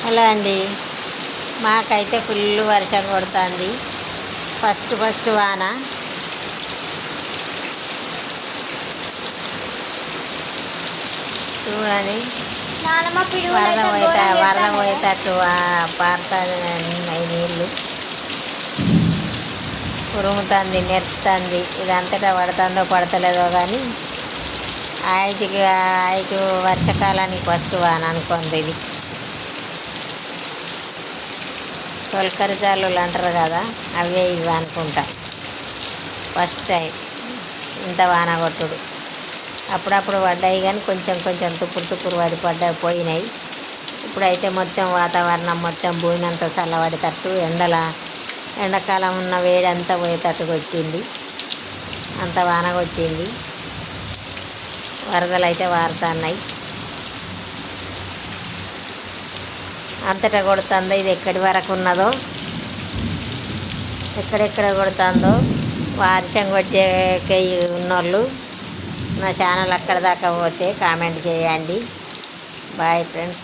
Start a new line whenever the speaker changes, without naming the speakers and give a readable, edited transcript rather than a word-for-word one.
Hello అండి. మాకైతే full వర్షం కొడుతుంది. ఫస్ట్ వాన. చూడండి, వరద పోయేటట్టు పారుతుంది నీళ్ళు. ఉరుముతుంది, మెరుస్తుంది. ఇది అంతటా పడుతుందో పడతలేదో కానీ ఆయనకి వర్షాకాలానికి ఫస్ట్ వాన అనుకోండి. ఇది తొలకరి జాలులు అంటారు కదా, అవే ఇవి అనుకుంటా. ఫస్ట్ టైం ఇంత వాన కొట్టుడు. అప్పుడప్పుడు పడ్డాయి కానీ కొంచెం కొంచెం తుప్పురు పోయినాయి. ఇప్పుడైతే మొత్తం వాతావరణం మొత్తం భూమినంత చల్లబడేటట్టు, ఎండాకాలం ఉన్న వేడి అంతా పోయేటట్టుగా వచ్చింది. అంత వానగా వచ్చింది. వరదలు అయితే వారుతున్నాయి. అంతటా కొడుతుందో, ఇది ఎక్కడి వరకు ఉన్నదో, ఎక్కడెక్కడ కొడుతుందో వర్షం కొట్టే ఉన్నోళ్ళు నా ఛానల్ అక్కడ దాకా పోతే కామెంట్ చేయండి. Bye friends.